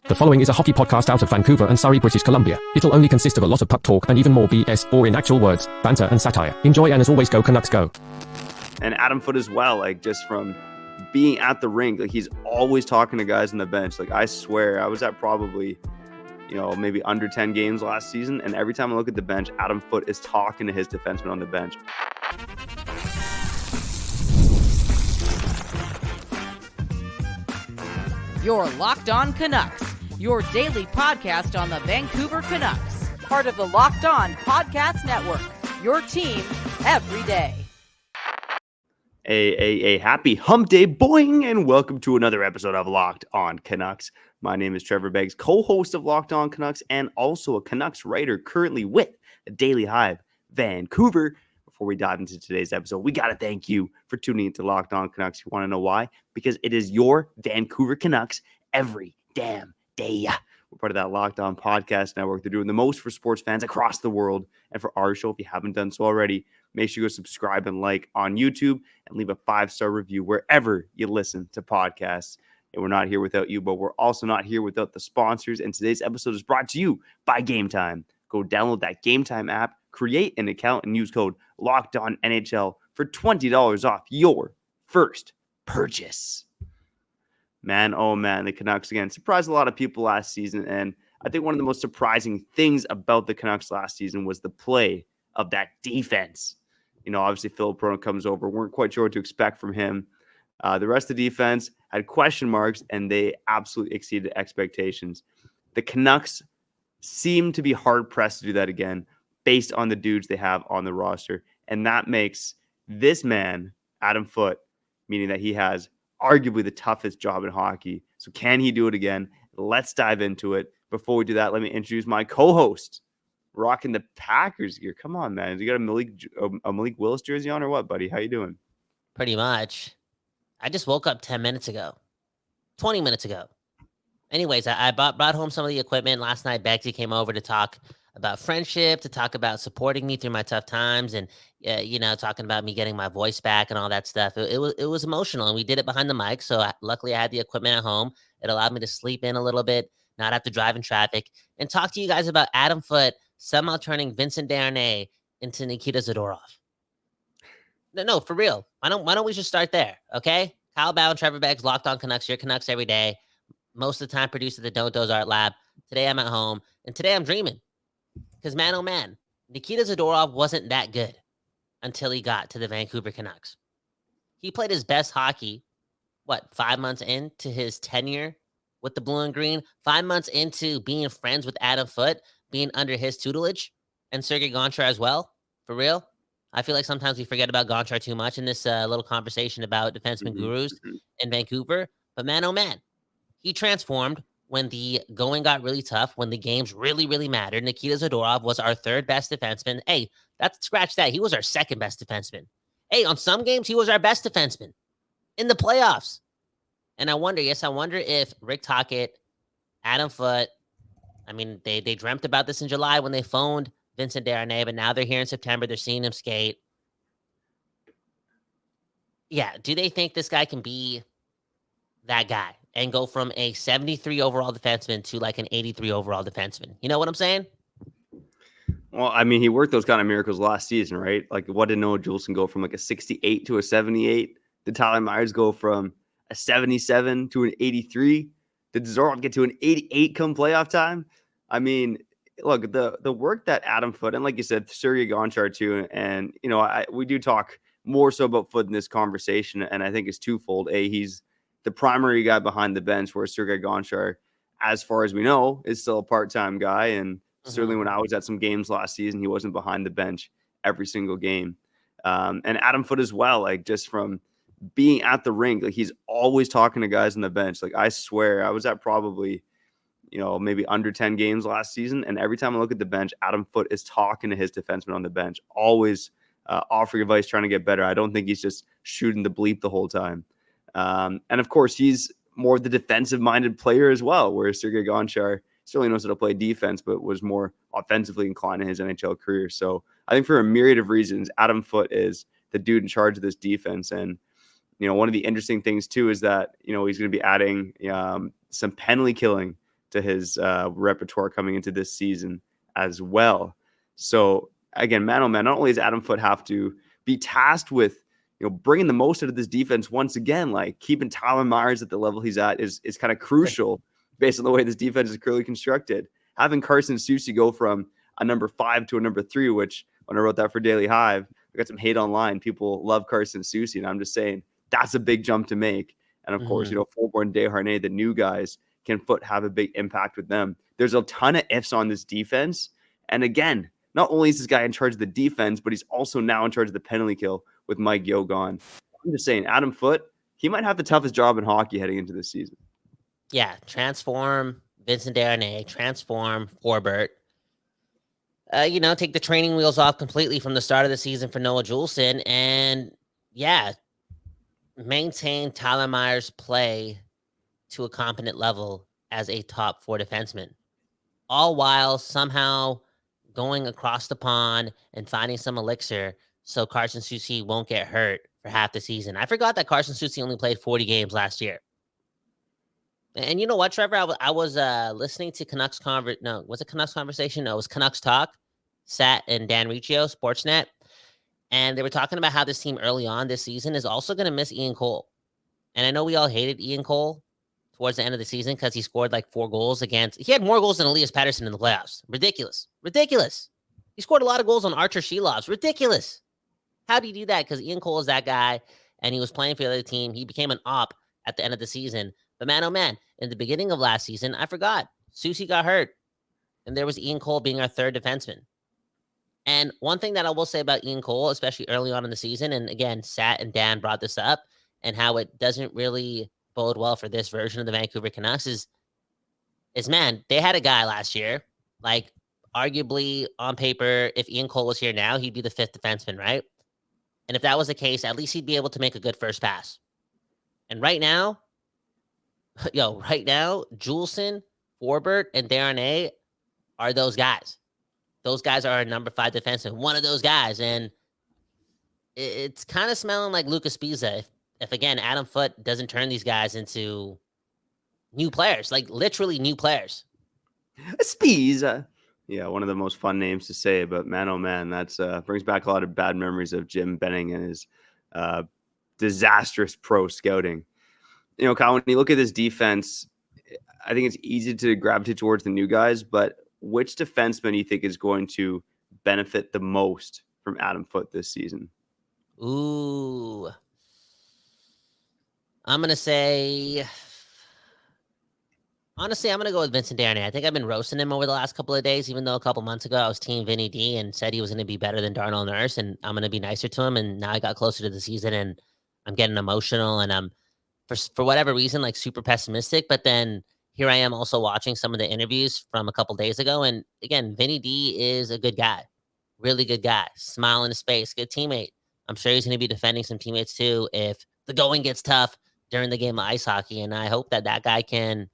The following is a hockey podcast out of Vancouver and Surrey, British Columbia. It'll only consist of a lot of puck talk and even more BS, or in actual words, banter and satire. Enjoy, and as always, go Canucks go. And Adam Foote as well, like just from being at the rink, like he's always talking to guys on the bench. Like I swear, I was at probably, maybe under 10 games last season, and every time I look at the bench, Adam Foote is talking to his defenseman on the bench. You're Locked On Canucks, your daily podcast on the Vancouver Canucks, part of the Locked On Podcast Network, your team every day. A happy hump day, boing, and welcome to another episode of Locked On Canucks. My name is Trevor Beggs, co-host of Locked On Canucks and also a Canucks writer currently with a Daily Hive Vancouver. Before we dive into today's episode, we got to thank you for tuning into Locked On Canucks. You want to know why? Because it is your Vancouver Canucks every damn day. We're part of that Locked On Podcast Network. They're doing the most for sports fans across the world. And for our show, if you haven't done so already, make sure you go subscribe and like on YouTube and leave a 5-star review wherever you listen to podcasts. And we're not here without you, but we're also not here without the sponsors. And today's episode is brought to you by Game Time. Go download that Game Time app, create an account, and use code LOCKEDONNHL for $20 off your first purchase. Man, oh man, the Canucks again surprised a lot of people last season. And I think one of the most surprising things about the Canucks last season was the play of that defense. Obviously Philip Prono comes over. Weren't quite sure what to expect from him. The rest of the defense had question marks, and they absolutely exceeded expectations. The Canucks seem to be hard-pressed to do that again based on the dudes they have on the roster. And that makes this man, Adam Foote, meaning that he has arguably the toughest job in hockey. So can he do it again? Let's dive into it. Before we do that, let me introduce my co-host, rocking the Packers gear. Come on, man. You got a Malik Willis jersey on or what, buddy? How you doing? Pretty much. I just woke up 20 minutes ago. Anyways, I brought home some of the equipment. Last night, Begsy came over to talk about friendship, to talk about supporting me through my tough times, and talking about me getting my voice back and all that stuff. It was emotional, and we did it behind the mic. So luckily, I had the equipment at home. It allowed me to sleep in a little bit, not have to drive in traffic, and talk to you guys about Adam Foote somehow turning Vincent Darnay into Nikita Zadorov. No, for real. Why don't we just start there, okay? Kyle Bow and Trevor Beggs, Locked On Canucks, your Canucks every day. Most of the time produced at the Don't Doze Art Lab. Today I'm at home, and today I'm dreaming. Because, man, oh, man, Nikita Zadorov wasn't that good until he got to the Vancouver Canucks. He played his best hockey, 5 months into his tenure with the Blue and Green, 5 months into being friends with Adam Foote, being under his tutelage, and Sergei Gonchar as well, for real. I feel like sometimes we forget about Gonchar too much in this little conversation about defenseman gurus in Vancouver. But, man, oh, man, he transformed when the going got really tough, when the games really, really mattered. Nikita Zadorov was our third best defenseman. Hey, scratch that. He was our second best defenseman. Hey, on some games, he was our best defenseman in the playoffs. And I wonder if Rick Tocchet, Adam Foote, they dreamt about this in July when they phoned Vincent Darnay, but now they're here in September. They're seeing him skate. Yeah, do they think this guy can be that guy and go from a 73 overall defenseman to like an 83 overall defenseman? You know what I'm saying? Well, he worked those kind of miracles last season, right? Like, what did Noah Juulsen go from like a 68 to a 78? Did Tyler Myers go from a 77 to an 83? Did Zadorov get to an 88 come playoff time? Look, the work that Adam Foote, and like you said, Sergei Gonchar too, and we do talk more so about Foote in this conversation, and I think it's twofold. He's the primary guy behind the bench, where Sergei Gonchar, as far as we know, is still a part-time guy, and certainly when I was at some games last season, he wasn't behind the bench every single game. And Adam Foote as well, like just from being at the rink, like he's always talking to guys on the bench. Like I swear, I was at probably maybe under 10 games last season. And every time I look at the bench, Adam Foote is talking to his defenseman on the bench, always offering advice, trying to get better. I don't think he's just shooting the bleep the whole time. And of course, he's more of the defensive-minded player as well, whereas Sergei Gonchar certainly knows how to play defense, but was more offensively inclined in his NHL career. So I think for a myriad of reasons, Adam Foote is the dude in charge of this defense. And, one of the interesting things too is that, he's going to be adding some penalty killing to his repertoire coming into this season as well. So again, man, oh man, not only does Adam Foote have to be tasked with, bringing the most out of this defense once again, like keeping Tyler Myers at the level he's at is kind of crucial based on the way this defense is currently constructed. Having Carson Soucy go from a number 5 to a number 3, which when I wrote that for Daily Hive, I got some hate online. People love Carson Soucy, and I'm just saying that's a big jump to make. And of course, Forbert and Desharnais, the new guys, can Foote have a big impact with them. There's a ton of ifs on this defense. And again, not only is this guy in charge of the defense, but he's also now in charge of the penalty kill with Mike Yeo gone. I'm just saying, Adam Foote, he might have the toughest job in hockey heading into this season. Yeah, transform Vincent Desharnais, transform Forbert. Take the training wheels off completely from the start of the season for Noah Juulsen, and maintain Tyler Myers' play to a competent level as a top 4 defenseman, all while somehow going across the pond and finding some elixir so Carson Soucy won't get hurt for half the season. I forgot that Carson Soucy only played 40 games last year. And you know what, Trevor? I was listening to Canucks was it Canucks Conversation? No, it was Canucks Talk, Sat and Dan Riccio, Sportsnet. And they were talking about how this team early on this season is also going to miss Ian Cole. And I know we all hated Ian Cole towards the end of the season because he scored like 4 goals he had more goals than Elias Pettersson in the playoffs. Ridiculous. He scored a lot of goals on Archer Shelovs. Ridiculous. How do you do that? Because Ian Cole is that guy, and he was playing for the other team. He became an op at the end of the season. But man, oh man, in the beginning of last season, I forgot. Soucy got hurt, and there was Ian Cole being our 3rd defenseman. And one thing that I will say about Ian Cole, especially early on in the season, and again, Sat and Dan brought this up, and how it doesn't really bode well for this version of the Vancouver Canucks is man, they had a guy last year, like arguably on paper, if Ian Cole was here now, he'd be the 5th defenseman, right? And if that was the case, at least he'd be able to make a good first pass. And right now, Juulsen, Forbert, and Desharnais are those guys. Those guys are our number 5 defenseman, one of those guys. And it's kind of smelling like Lucas Pisa. If again, Adam Foote doesn't turn these guys into new players, like literally new players. Spiza. Yeah, one of the most fun names to say, but man, oh man, that's brings back a lot of bad memories of Jim Benning and his disastrous pro scouting. Kyle, when you look at this defense, I think it's easy to gravitate towards the new guys, but which defenseman do you think is going to benefit the most from Adam Foote this season? Ooh. I'm going to say, honestly, I'm going to go with Vincent Desharnais. I think I've been roasting him over the last couple of days, even though a couple months ago I was team Vinny D and said he was going to be better than Darnell Nurse, and I'm going to be nicer to him. And now I got closer to the season and I'm getting emotional, and I'm, for whatever reason, like super pessimistic. But then here I am also watching some of the interviews from a couple days ago. And again, Vinny D is a good guy, really good guy, smile in his face, good teammate. I'm sure he's going to be defending some teammates too if the going gets tough during the game of ice hockey. And I hope that guy can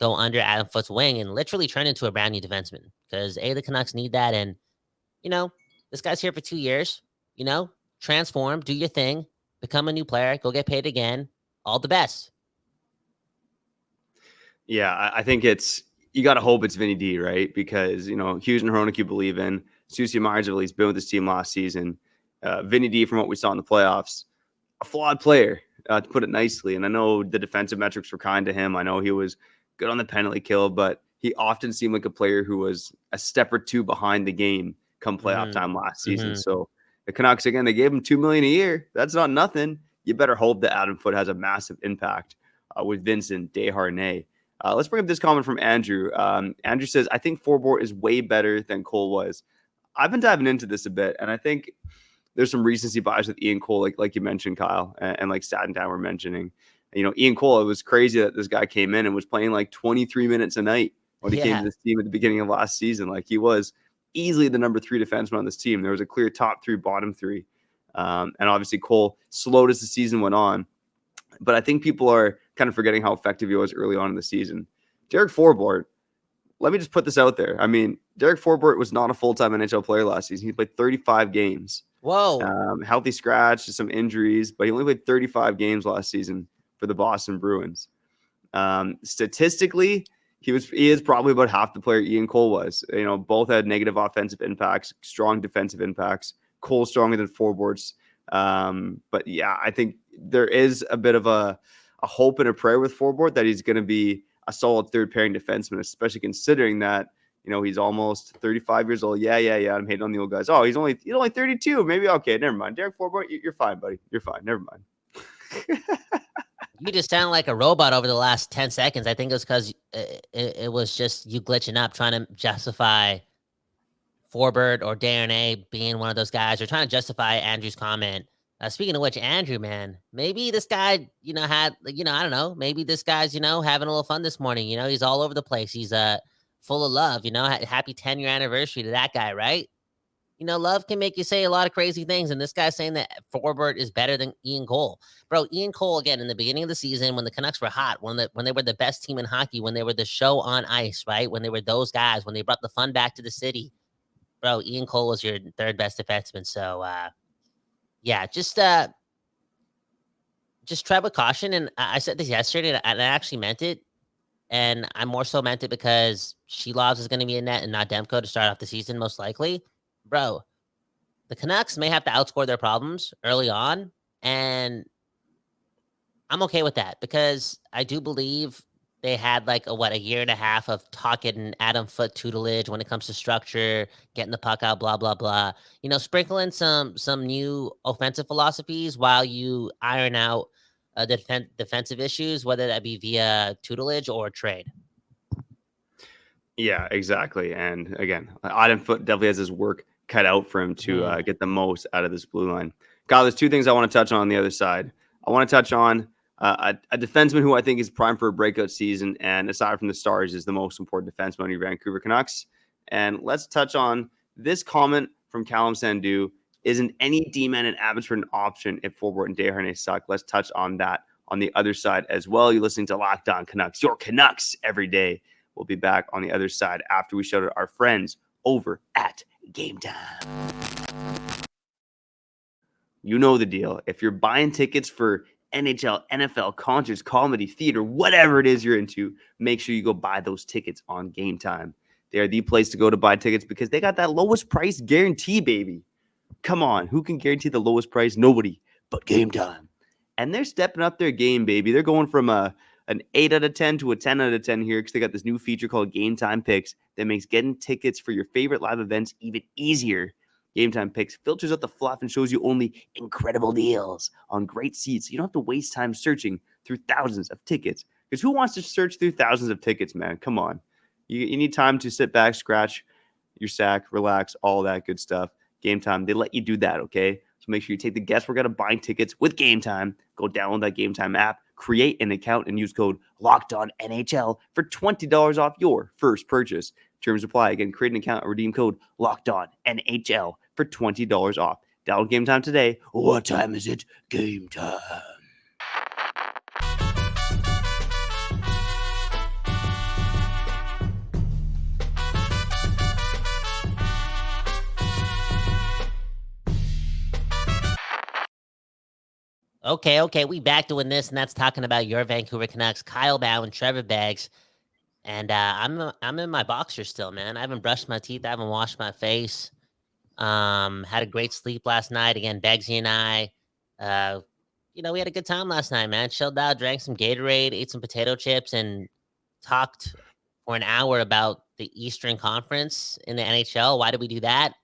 go under Adam Foote's wing and literally turn into a brand new defenseman, because the Canucks need that. And, this guy's here for 2 years, transform, do your thing, become a new player, go get paid again. All the best. Yeah, I think you got to hope it's Vinny D, right? Because, Hughes and Hronek you believe in. Soucy Myers have at least been with this team last season. Vinny D, from what we saw in the playoffs, a flawed player, to put it nicely. And I know the defensive metrics were kind to him. I know he was good on the penalty kill, but he often seemed like a player who was a step or two behind the game come playoff time last season. So the Canucks, again, they gave him $2 million a year. That's not nothing. You better hope that Adam Foote has a massive impact with Vincent Desharnais. Let's bring up this comment from Andrew. Andrew says, I think Forbort is way better than Cole was. I've been diving into this a bit, and I think there's some recency bias with Ian Cole, like you mentioned, Kyle, and like Stat and Dan were mentioning. Ian Cole, it was crazy that this guy came in and was playing like 23 minutes a night when he came to this team at the beginning of last season. Like, he was easily the number 3 defenseman on this team. There was a clear top 3, bottom 3. And obviously Cole slowed as the season went on. But I think people are kind of forgetting how effective he was early on in the season. Derek Forbort, let me just put this out there. I mean, Derek Forbort was not a full-time NHL player last season. He played 35 games. Whoa. Healthy scratch, some injuries, but he only played 35 games last season for the Boston Bruins. Statistically, he is probably about half the player Ian Cole was. Both had negative offensive impacts, strong defensive impacts. Cole stronger than Forbort's. But yeah, I think there is a bit of a hope and a prayer with Forbort that he's going to be a solid third pairing defenseman, especially considering that he's almost 35 years old. Yeah. I'm hating on the old guys. Oh, he's only 32. Maybe okay. Never mind. Derek Forbort, you're fine, buddy. You're fine. Never mind. You just sound like a robot over the last 10 seconds. I think it was because it was just you glitching up, trying to justify Forbert or Darren A being one of those guys, or trying to justify Andrew's comment. Speaking of which, Andrew, man, maybe this guy, had, I don't know, maybe this guy's, having a little fun this morning. He's all over the place. He's full of love. Happy 10-year anniversary to that guy, right? Love can make you say a lot of crazy things, and this guy's saying that Forbert is better than Ian Cole. Bro, Ian Cole, again, in the beginning of the season, when the Canucks were hot, when they were the best team in hockey, when they were the show on ice, right? When they were those guys, when they brought the fun back to the city, bro, Ian Cole was your third best defenseman. So, yeah, just tread with caution. And I said this yesterday, and I actually meant it. And I more so meant it because Shelovs is going to be in net and not Demko to start off the season, most likely. Bro, the Canucks may have to outscore their problems early on, and I'm okay with that because I do believe they had a year and a half of talking Adam Foote tutelage when it comes to structure, getting the puck out, blah, blah, blah. Sprinkling some new offensive philosophies while you iron out the defensive issues, whether that be via tutelage or trade. Yeah, exactly. And again, Adam Foote definitely has his work cut out for him to get the most out of this blue line. Kyle, there's two things I want to touch on the other side. I want to touch on a defenseman who I think is primed for a breakout season, and aside from the Stars, is the most important defenseman on your Vancouver Canucks. And let's touch on this comment from Callum Sandu. Isn't any D-man an Abbotsford an option if Forbort and Desharnais suck? Let's touch on that on the other side as well. You're listening to Locked On Canucks, your Canucks every day. We'll be back on the other side after we shout out our friends over at Game Time. You know the deal. If you're buying tickets for NHL, NFL, concerts, comedy, theater, whatever it is you're into, make sure you go buy those tickets on Game Time. They are the place to go to buy tickets because they got that lowest price guarantee, baby. Come on, who can guarantee the lowest price? Nobody but Game Time. And they're stepping up their game, baby. They're going from an 8 out of 10 to a 10 out of 10 here because they got this new feature called Game Time Picks that makes getting tickets for your favorite live events even easier. Game Time Picks filters out the fluff and shows you only incredible deals on great seats. You don't have to waste time searching through thousands of tickets because who wants to search through thousands of tickets, man? Come on. You need time to sit back, scratch your sack, relax, all that good stuff. Game Time, they let you do that, okay? So make sure you take the guesswork out of buying tickets with Game Time. Go download that Game Time app, create an account, and use code LOCKEDONNHL for $20 off your first purchase. Terms apply. Again, create an account and redeem code LOCKEDONNHL for $20 off. Download Game Time today. What time is it? Game Time. Okay, we back doing this, and that's talking about your Vancouver Canucks, Kyle Bow and Trevor Beggs. And I'm in my boxers still, man. I haven't brushed my teeth. I haven't washed my face. Had a great sleep last night. Again, Beggsy and I, we had a good time last night, man. Chilled out, drank some Gatorade, ate some potato chips, and talked for an hour about the Eastern Conference in the NHL. Why did we do that?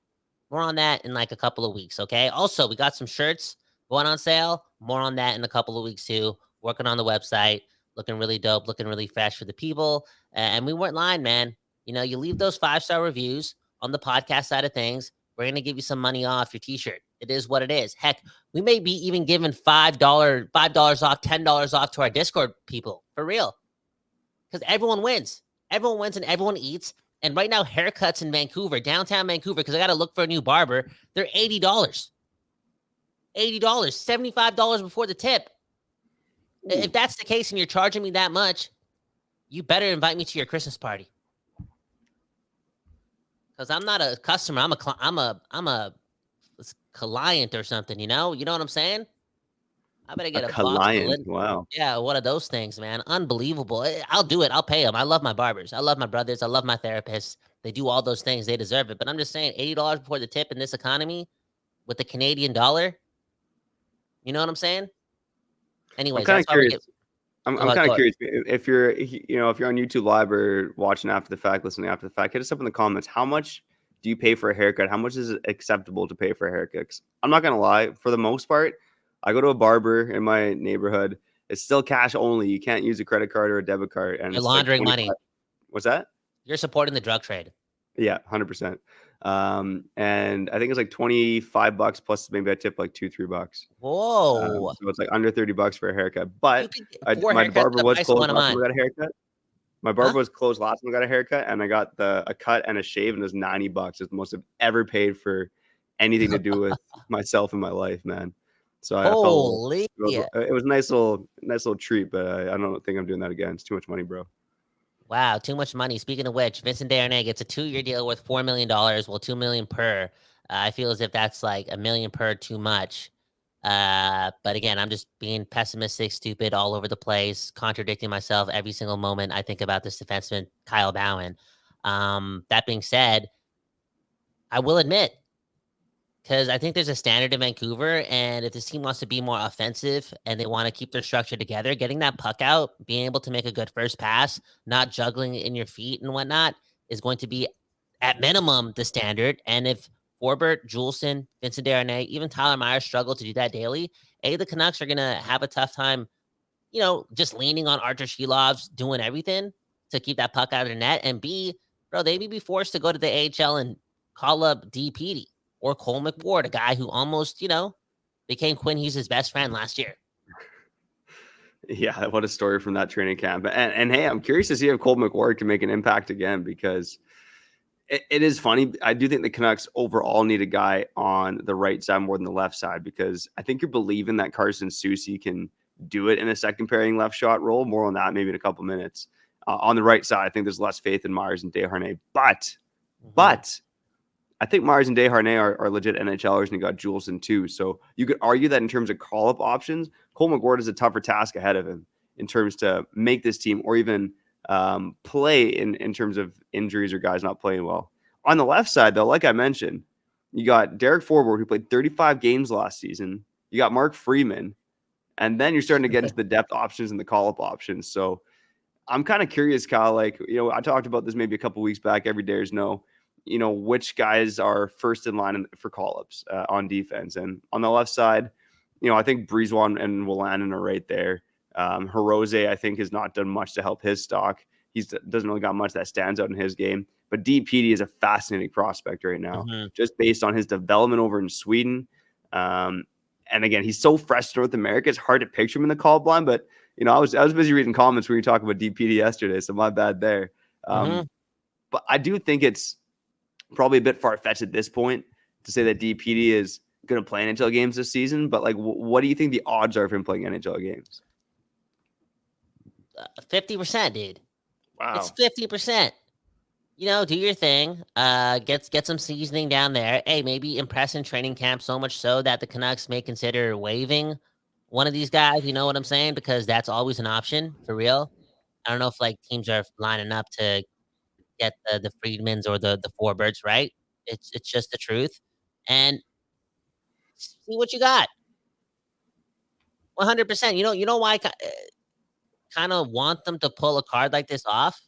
More on that in a couple of weeks, okay? Also, we got some shirts going on sale. More on that in a couple of weeks, too. Working on the website. Looking really dope. Looking really fresh for the people. And we weren't lying, man. You leave those 5-star reviews on the podcast side of things. We're going to give you some money off your t-shirt. It is what it is. Heck, we may be even giving $5 off, $10 off to our Discord people. For real. Because everyone wins. Everyone wins and everyone eats. And right now, haircuts in Vancouver, downtown Vancouver, because I got to look for a new barber, they're $80. $80, $75 before the tip. Ooh. If that's the case and you're charging me that much, you better invite me to your Christmas party. Because I'm not a customer. I'm a client or something, You know what I'm saying? I better A get a box of client. Wow. yeah, one of those things, man. Unbelievable. I'll do it. I'll pay them. I love my barbers. I love my brothers. I love my therapists. They do all those things. They deserve it. But I'm just saying, $80 before the tip in this economy with the Canadian dollar. You know what I'm saying? I'm Anyways, kind that's of why we curious. get. I'm Go ahead, kind go of ahead. curious if you're if you're on YouTube Live or watching after the fact, listening after the fact, hit us up in the comments. How much do you pay for a haircut? How much is it acceptable to pay for a haircut? 'Cause I'm not gonna lie, for the most part, I go to a barber in my neighborhood. It's still cash only. You can't use a credit card or a debit card, and You're it's like laundering 25. money. What's that? You're supporting the drug trade. Yeah, 100%. And I think it's like $25 plus maybe I tip like $2-3. Whoa. So it's like under $30 for a haircut. You But could get 4 my haircuts for barber the was price of closed one of last time mine. I got a haircut. My Huh? barber was closed last time I got a haircut, and I got a cut and a shave, and it was $90. It's the most I've ever paid for anything to do with myself in my life, man. So I felt Holy. it was a nice little treat, but I don't think I'm doing that again. It's too much money, bro. Wow, too much money. Speaking of which, Vincent Desharnais gets a 2-year deal worth $4 million. Well, $2 million per. I feel as if that's like $1 million per too much. But again, I'm just being pessimistic, stupid, all over the place, contradicting myself every single moment I think about this defenseman, Kyle Bowen. That being said, I will admit, because I think there's a standard in Vancouver, and if this team wants to be more offensive and they want to keep their structure together, getting that puck out, being able to make a good first pass, not juggling in your feet and whatnot, is going to be at minimum the standard. And if Forbert, Juulsen, Vincent Desharnais, even Tyler Myers struggle to do that daily, the Canucks are gonna have a tough time, just leaning on Archer Shilov's doing everything to keep that puck out of the net. And B, bro, they may be forced to go to the AHL and call up DPD or Cole McWard, a guy who almost, became Quinn Hughes' best friend last year. Yeah, what a story from that training camp. And hey, I'm curious to see if Cole McWard can make an impact again, because it is funny. I do think the Canucks overall need a guy on the right side more than the left side, because I think you're believing that Carson Soucy can do it in a second pairing left shot role. More on that maybe in a couple minutes. On the right side, I think there's less faith in Myers and Desharnais. But I think Myers and Desharnais are legit NHLers, and you got Juulsen too. So you could argue that in terms of call-up options, Cole McWard is a tougher task ahead of him in terms to make this team or even play in terms of injuries or guys not playing well. On the left side, though, like I mentioned, you got Derek Forbort, who played 35 games last season. You got Mark Freeman. And then you're starting to get into the depth options and the call-up options. So I'm kind of curious, Kyle, like, I talked about this maybe a couple weeks back. Every Dares know, which guys are first in line for call-ups on defense. And on the left side, I think Brisebois and Wolanin are right there. Hirose, I think, has not done much to help his stock. He doesn't really got much that stands out in his game. But DPD is a fascinating prospect right now, just based on his development over in Sweden. And again, he's so fresh to North America. It's hard to picture him in the call blind. But I was busy reading comments when you were talking about DPD yesterday, so my bad there. But I do think it's probably a bit far-fetched at this point to say that DPD is going to play NHL games this season. But like, what do you think the odds are of him playing NHL games? 50%, dude. Wow, it's 50%. Do your thing. Get some seasoning down there. Hey, maybe impress in training camp so much so that the Canucks may consider waiving one of these guys. You know what I'm saying? Because that's always an option for real. I don't know if like teams are lining up to get the Friedmans or the Forberts, right? It's just the truth. And see what you got. 100%. You know why I kind of want them to pull a card like this off?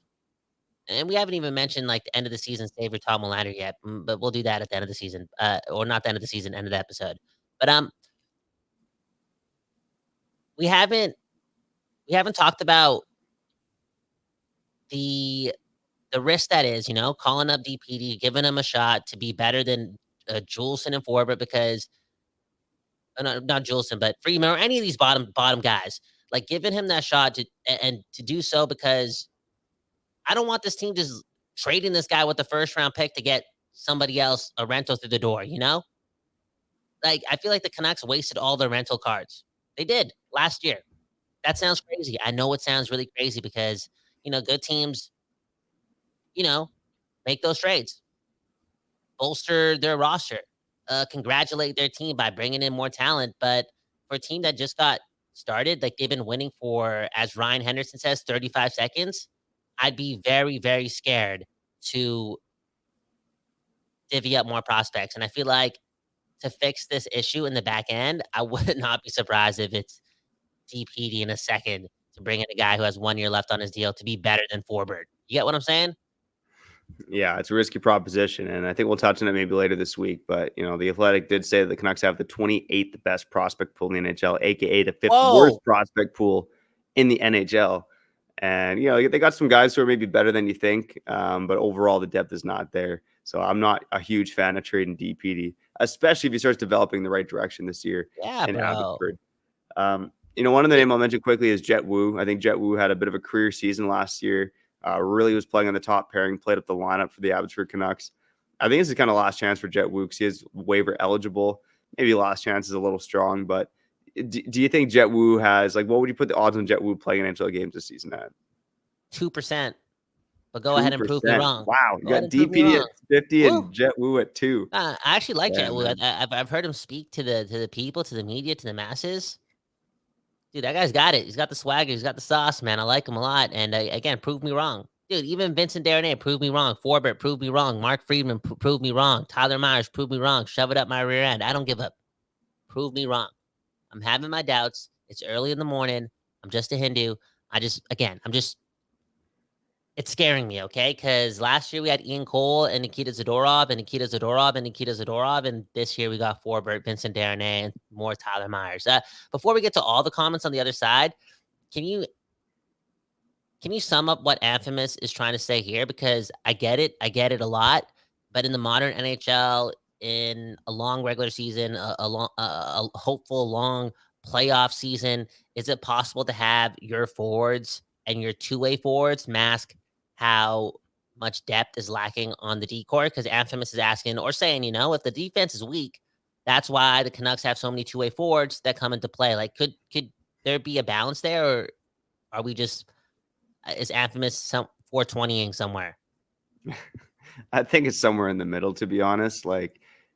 And we haven't even mentioned like the end of the season save for Tom Willander yet, but we'll do that at the end of the season, or not the end of the season, end of the episode. But we haven't talked about the risk that is, calling up DPD, giving him a shot to be better than Juulsen and Forbert, because not Juulsen, but Freeman or any of these bottom guys, like giving him that shot to do so, because I don't want this team just trading this guy with the first round pick to get somebody else a rental through the door, Like, I feel like the Canucks wasted all their rental cards. They did last year. That sounds crazy. I know it sounds really crazy because, good teams, make those trades, bolster their roster, congratulate their team by bringing in more talent. But for a team that just got started, like they've been winning for, as Ryan Henderson says, 35 seconds, I'd be very, very scared to divvy up more prospects. And I feel like to fix this issue in the back end, I would not be surprised if it's DPD in a second to bring in a guy who has 1 year left on his deal to be better than Forbert. You get what I'm saying? Yeah, it's a risky proposition, and I think we'll touch on it maybe later this week. But the Athletic did say that the Canucks have the 28th best prospect pool in the NHL, aka the 5th worst prospect pool in the NHL. And they got some guys who are maybe better than you think, but overall the depth is not there. So I'm not a huge fan of trading DPD, especially if he starts developing the right direction this year. Yeah, in bro. Abbotsford. One of the name I'll mention quickly is Jet Wu. I think Jet Wu had a bit of a career season last year. Really was playing on the top pairing, played up the lineup for the Abbotsford Canucks. I think this is kind of last chance for Jet Wu because he is waiver eligible. Maybe last chance is a little strong, but do you think Jet Wu has, what would you put the odds on Jet Wu playing in NHL games this season at? 2%. But go ahead and prove me wrong. Wow, you got DPD at 50 and Jet Wu at 2. I actually like Jet Wu. I've heard him speak to the people, to the media, to the masses. Dude, that guy's got it. He's got the swagger. He's got the sauce, man. I like him a lot. And again, prove me wrong. Dude, even Vincent Darnay, prove me wrong. Forbert, prove me wrong. Mark Friedman, prove me wrong. Tyler Myers, prove me wrong. Shove it up my rear end. I don't give up. Prove me wrong. I'm having my doubts. It's early in the morning. I'm just a Hindu. It's scaring me, okay? Because last year we had Ian Cole and Nikita Zadorov and Nikita Zadorov and Nikita Zadorov. And this year we got Forbert, Vincent Darnay, and more Tyler Myers. Before we get to all the comments on the other side, can you sum up what Infamous is trying to say here? Because I get it a lot. But in the modern NHL, in a long regular season, a hopeful long playoff season, is it possible to have your forwards and your two-way forwards mask how much depth is lacking on the D-core? Because Infamous is asking or saying, if the defense is weak, that's why the Canucks have so many two-way forwards that come into play. Could there be a balance there, or are we just is Infamous 420ing somewhere? I think it's somewhere in the middle, to be honest.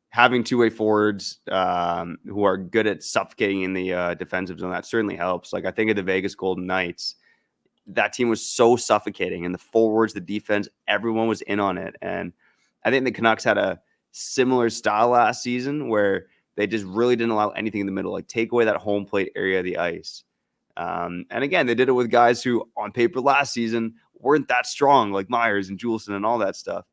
Having two-way forwards who are good at suffocating in the defensive zone, that certainly helps. I think of the Vegas Golden Knights. That team was so suffocating, and the forwards, the defense, everyone was in on it. And I think the Canucks had a similar style last season where they just really didn't allow anything in the middle, take away that home plate area of the ice. And again, they did it with guys who on paper last season weren't that strong, like Myers and Juulsen and all that stuff.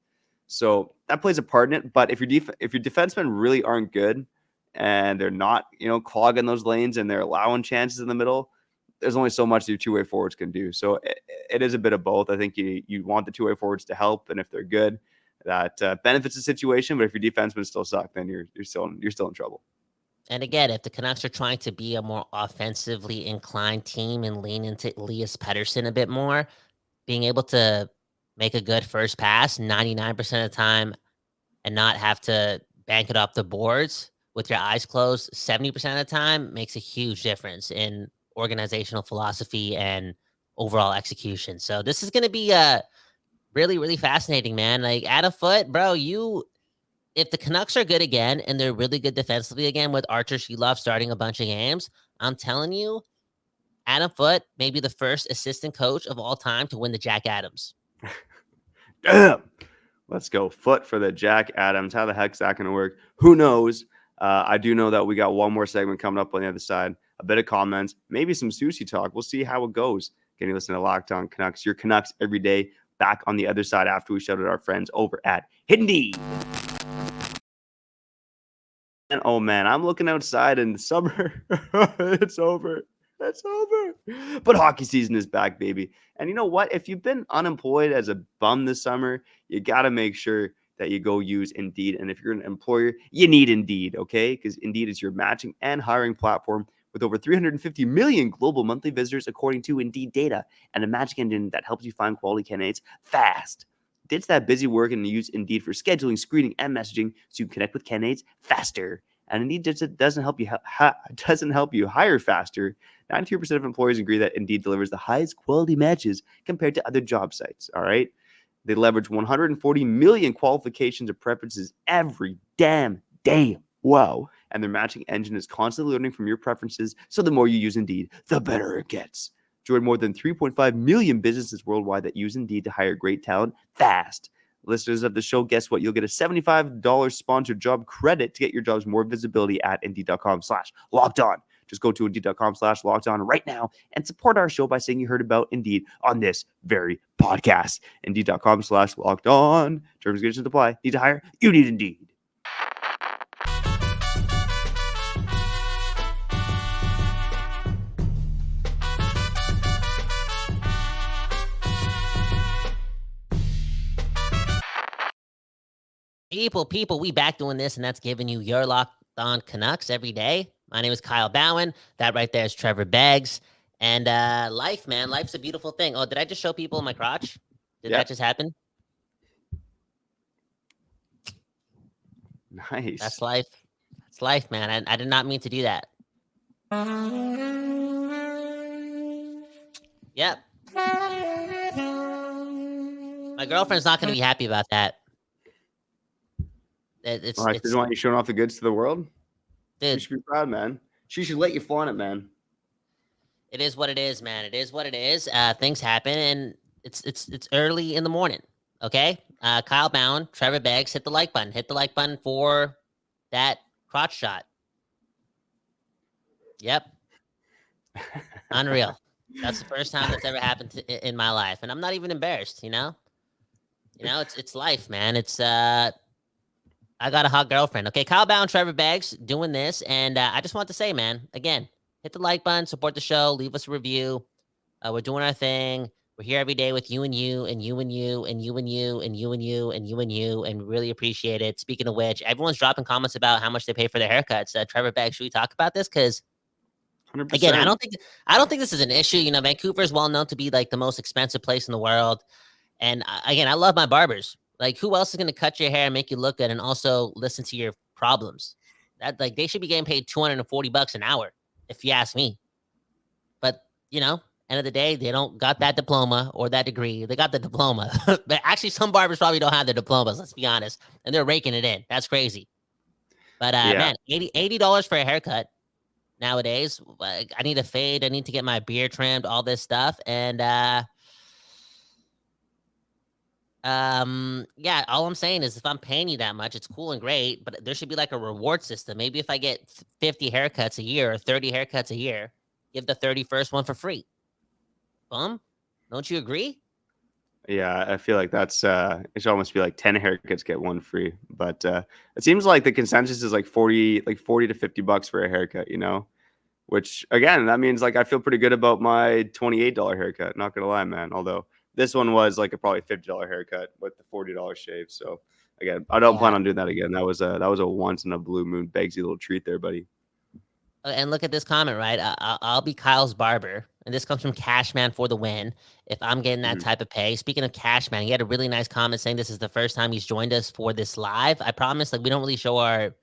So that plays a part in it. But if your defensemen really aren't good and they're not, clogging those lanes and they're allowing chances in the middle, there's only so much your two-way forwards can do. So it is a bit of both. I think you want the two-way forwards to help, and if they're good, that benefits the situation. But if your defensemen still suck, then you're still in trouble. And again, if the Canucks are trying to be a more offensively inclined team and lean into Elias Pettersson a bit more, being able to make a good first pass 99% of the time and not have to bank it off the boards with your eyes closed 70% of the time makes a huge difference in organizational philosophy and overall execution. So this is going to be really, really fascinating, man. Adam Foote, bro, if the Canucks are good again and they're really good defensively again with Archer Sheloff starting a bunch of games, I'm telling you, Adam Foote may be the first assistant coach of all time to win the Jack Adams. Damn. Let's go. Foote for the Jack Adams. How the heck's that going to work? Who knows? I do know that we got one more segment coming up on the other side. A bit of comments, maybe some sushi talk. We'll see how it goes. Can you listen to Locked On Canucks? Your Canucks every day. Back on the other side after we shouted our friends over at Hidden D. And oh man, I'm looking outside in the summer. It's over. It's over. But hockey season is back, baby. And you know what? If you've been unemployed as a bum this summer, you got to make sure that you go use Indeed. And if you're an employer, you need Indeed, okay? Because Indeed is your matching and hiring platform with over 350 million global monthly visitors, according to Indeed data, and a matching engine that helps you find quality candidates fast. Ditch that busy work and use Indeed for scheduling, screening, and messaging so you can connect with candidates faster. And Indeed doesn't help you hire faster. 92% of employers agree that Indeed delivers the highest quality matches compared to other job sites. All right. They leverage 140 million qualifications and preferences every damn day. Wow. and their matching engine is constantly learning from your preferences, so the more you use Indeed, the better it gets. Join more than 3.5 million businesses worldwide that use Indeed to hire great talent fast. Listeners of the show, guess what? You'll get a $75 sponsored job credit to get your jobs more visibility at Indeed.com/locked-on. Just go to Indeed.com/locked-on right now and support our show by saying you heard about Indeed on this very podcast. Indeed.com/locked-on. Terms and conditions apply. Need to hire? You need Indeed. People, we back doing this, and that's giving you your Locked On Canucks every day. My name is Kyle Bowen. That right there is Trevor Beggs. And life, man, life's a beautiful thing. Oh, did I just show people my crotch? Did that just happen? Nice. That's life. That's life, man. I did not mean to do that. Yep. My girlfriend's not going to be happy about that. It's doesn't want you showing off the goods to the world. Dude, you should be proud, man. She should let you flaunt it, man. It is what it is, man. It is what it is. Things happen, and it's early in the morning. Okay, Kyle Bowen, Trevor Beggs, hit the like button. Hit the like button for that crotch shot. Yep, unreal. That's the first time that's ever happened in my life, and I'm not even embarrassed. You know, it's life, man. It's I got a hot girlfriend. Okay, Kyle Bowen, Trevor Beggs doing this. And I just want to say, man, again, hit the like button, support the show, leave us a review. We're doing our thing. We're here every day with you and you and you and you and you and you and you and you and you and you, and we really appreciate it. Speaking of which, everyone's dropping comments about how much they pay for their haircuts. Trevor Beggs, should we talk about this? Because again, I don't think this is an issue. You know, Vancouver is well known to be like the most expensive place in the world. And again, I love my barbers. Like, who else is going to cut your hair and make you look good and also listen to your problems? That, like, they should be getting paid $240 an hour, if you ask me. But, you know, end of the day, they don't got that diploma or that degree. They got the diploma. But actually, some barbers probably don't have the diplomas, let's be honest. And they're raking it in. That's crazy. But, man, $80 for a haircut nowadays. I need a fade. I need to get my beard trimmed, all this stuff. And, yeah, all I'm saying is if I'm paying you that much, it's cool and great, but there should be like a reward system. Maybe if I get 50 haircuts a year or 30 haircuts a year, give the 31st one for free. Don't you agree? Yeah, I feel like that's it should almost be like 10 haircuts get one free. But it seems like the consensus is like 40 to $50 for a haircut, you know? Which again, that means like I feel pretty good about my $28 haircut, not gonna lie, man. Although this one was like a probably $50 haircut with the $40 shave. So again, I don't plan on doing that again. That was a once in a blue moon Beggsy little treat there, buddy. And look at this comment, right? I'll be Kyle's barber. And this comes from Cashman for the win. If I'm getting that type of pay. Speaking of Cashman, he had a really nice comment saying this is the first time he's joined us for this live. I promise, like, we don't really show our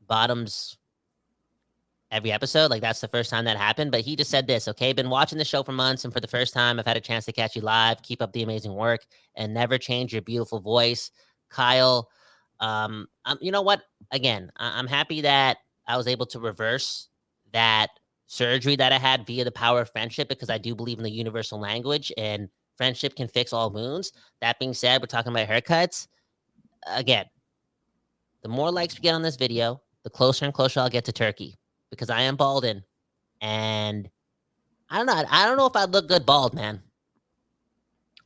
bottoms every episode. Like, that's the first time that happened. But he just said this, okay? Been watching the show for months, and for the first time, I've had a chance to catch you live. Keep up the amazing work, and never change your beautiful voice. Kyle, you know what? Again, I'm happy that I was able to reverse that surgery that I had via the power of friendship, because I do believe in the universal language, and friendship can fix all wounds. That being said, we're talking about haircuts. Again, the more likes we get on this video, the closer and closer I'll get to Turkey, because I am balding, and I don't know. I don't know if I'd look good bald, man.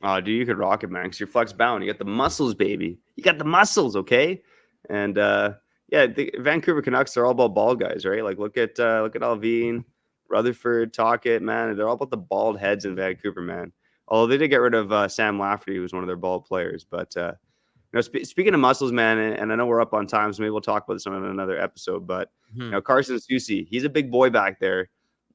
Oh, dude, you could rock it, man, because you're flex bound. You got the muscles, baby. You got the muscles, okay? And yeah, the Vancouver Canucks are all about bald guys, right? Like look at Alvin, Rutherford, Tocchet, man. They're all about the bald heads in Vancouver, man. Although they did get rid of Sam Lafferty, who was one of their bald players. But you know, speaking of muscles, man, and I know we're up on time, so maybe we'll talk about this on another episode. But you know, Carson Soucy, he's a big boy back there,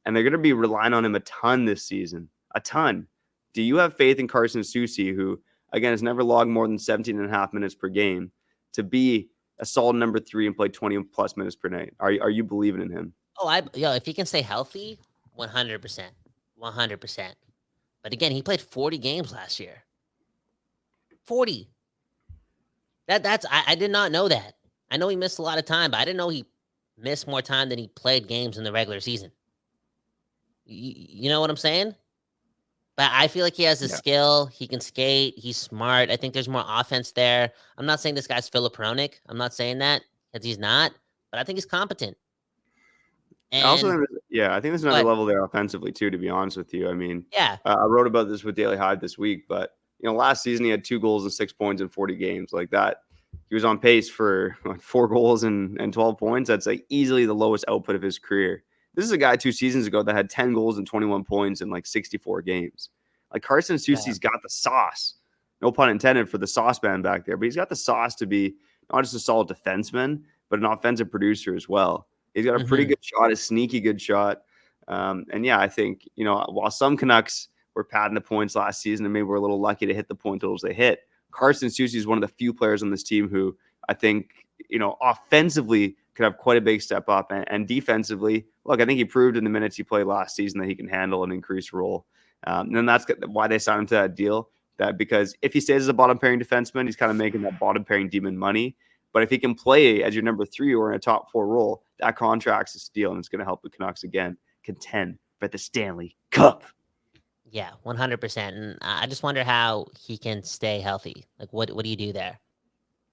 and they're going to be relying on him a ton this season, a ton. Do you have faith in Carson Soucy, who again has never logged more than 17 and a half minutes per game, to be a solid number 3 and play 20 plus minutes per night? Are you believing in him? Oh, if he can stay healthy, 100%, 100%. But again, he played 40 games last year. 40. I did not know that. I know he missed a lot of time, but I didn't know he missed more time than he played games in the regular season. You know what I'm saying? But I feel like he has the skill. He can skate. He's smart. I think there's more offense there. I'm not saying this guy's Filip Hronek. I'm not saying that because he's not. But I think he's competent. And I think there's another level there offensively too, to be honest with you. I mean, I wrote about this with Daily Hive this week, but last season he had 2 goals and 6 points in 40 games like that. He was on pace for 4 goals and 12 points. That's like easily the lowest output of his career. This is a guy 2 seasons ago that had 10 goals and 21 points in like 64 games. Like Carson Soucy's got the sauce. No pun intended for the saucepan back there, but he's got the sauce to be not just a solid defenseman, but an offensive producer as well. He's got a pretty good shot, a sneaky good shot. I think, while some Canucks were padding the points last season and maybe were a little lucky to hit the point totals they hit, Carson Soucy is one of the few players on this team who I think, offensively could have quite a big step up, and defensively, look, I think he proved in the minutes he played last season that he can handle an increased role. And that's why they signed him to that deal. That because if he stays as a bottom pairing defenseman, he's kind of making that bottom pairing Dman money. But if he can play as your number 3 or in a top 4 role, that contract's a steal, and it's going to help the Canucks again contend for the Stanley Cup. Yeah, 100%. And I just wonder how he can stay healthy. Like, what do you do there?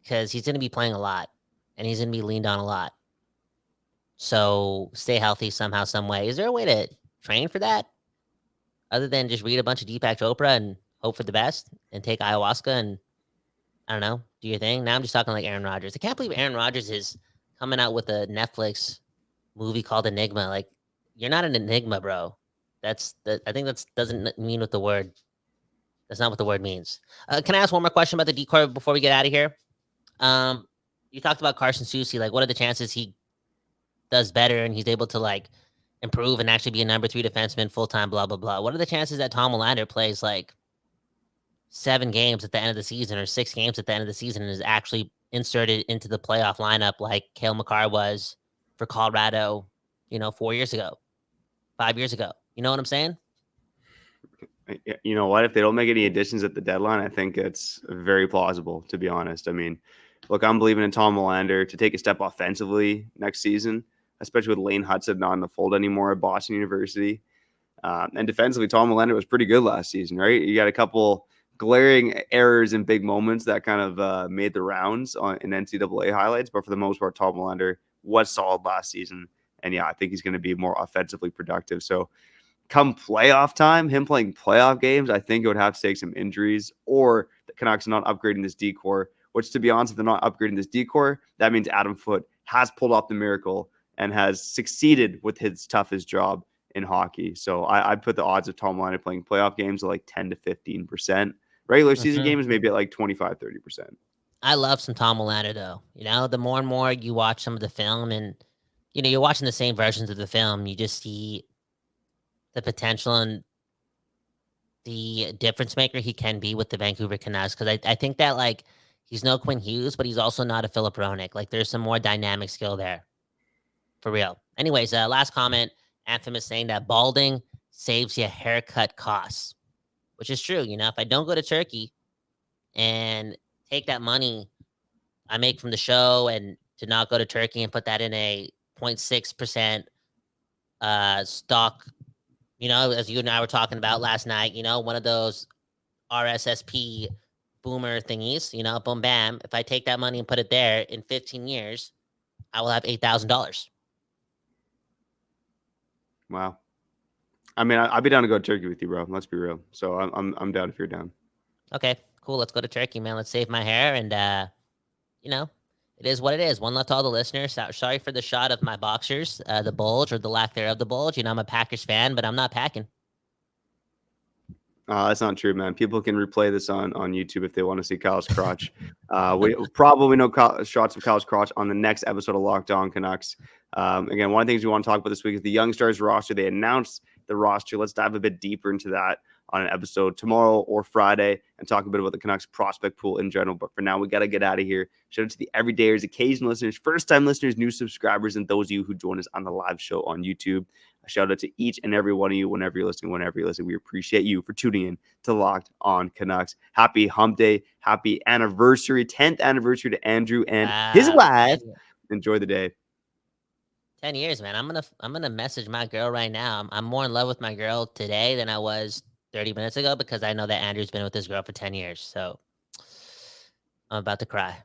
Because he's going to be playing a lot, and he's going to be leaned on a lot. So stay healthy somehow, some way. Is there a way to train for that? Other than just read a bunch of Deepak Chopra and hope for the best and take ayahuasca and, I don't know, do your thing? Now I'm just talking like Aaron Rodgers. I can't believe Aaron Rodgers is coming out with a Netflix movie called Enigma. Like, you're not an enigma, bro. I think that doesn't mean what the word. That's not what the word means. Can I ask one more question about the decor before we get out of here? You talked about Carson Soucy. Like, what are the chances he does better and he's able to like improve and actually be a number 3 defenseman full time? Blah blah blah. What are the chances that Tom Willander plays like 7 games at the end of the season or 6 games at the end of the season and is actually inserted into the playoff lineup like Cale Makar was for Colorado, 4 years ago, 5 years ago? You know what I'm saying? You know what? If they don't make any additions at the deadline, I think it's very plausible, to be honest. I mean, look, I'm believing in Tom Willander to take a step offensively next season, especially with Lane Hudson not in the fold anymore at Boston University. And defensively, Tom Willander was pretty good last season, right? You got a couple glaring errors in big moments that kind of made the rounds in NCAA highlights. But for the most part, Tom Willander was solid last season. And I think he's going to be more offensively productive. So come playoff time, him playing playoff games, I think it would have to take some injuries or the Canucks not upgrading this decor, which, to be honest, if they're not upgrading this decor, that means Adam Foote has pulled off the miracle and has succeeded with his toughest job in hockey. So I'd put the odds of Tom Willander playing playoff games at like 10 to 15%. Regular season games maybe at like 25, 30%. I love some Tom Willander, though. The more and more you watch some of the film and, you're watching the same versions of the film, you just see the potential and the difference maker he can be with the Vancouver Canucks. Because I think that, like, he's no Quinn Hughes, but he's also not a Filip Hronek. Like, there's some more dynamic skill there. For real. Anyways, last comment. Anthem is saying that balding saves you haircut costs, which is true. If I don't go to Turkey and take that money I make from the show and to not go to Turkey and put that in a 0.6% stock, as you and I were talking about last night, one of those RSSP boomer thingies, boom, bam. If I take that money and put it there in 15 years, I will have $8,000. Wow. I mean, I'd be down to go to Turkey with you, bro. Let's be real. So I'm down if you're down. Okay, cool. Let's go to Turkey, man. Let's save my hair. And, it is what it is. One love to all the listeners. Sorry for the shot of my boxers, the bulge or the lack thereof the bulge. I'm a Packers fan, but I'm not packing. That's not true, man. People can replay this on YouTube if they want to see Kyle's crotch. We probably know shots of Kyle's crotch on the next episode of Locked On Canucks. Again, one of the things we want to talk about this week is the Young Stars roster. They announced the roster. Let's dive a bit deeper into that on an episode tomorrow or Friday and talk a bit about the Canucks prospect pool in general. But for now, we got to get out of here. Shout out to the everydayers, occasional listeners, first-time listeners, new subscribers, and those of you who join us on the live show on YouTube. A shout out to each and every one of you whenever you're listening. We appreciate you for tuning in to Locked On Canucks. Happy Hump Day. Happy anniversary, 10th anniversary to Andrew and his wife. Enjoy the day. 10 years, man. I'm gonna message my girl right now. I'm more in love with my girl today than I was 30 minutes ago because I know that Andrew's been with this girl for 10 years. So I'm about to cry.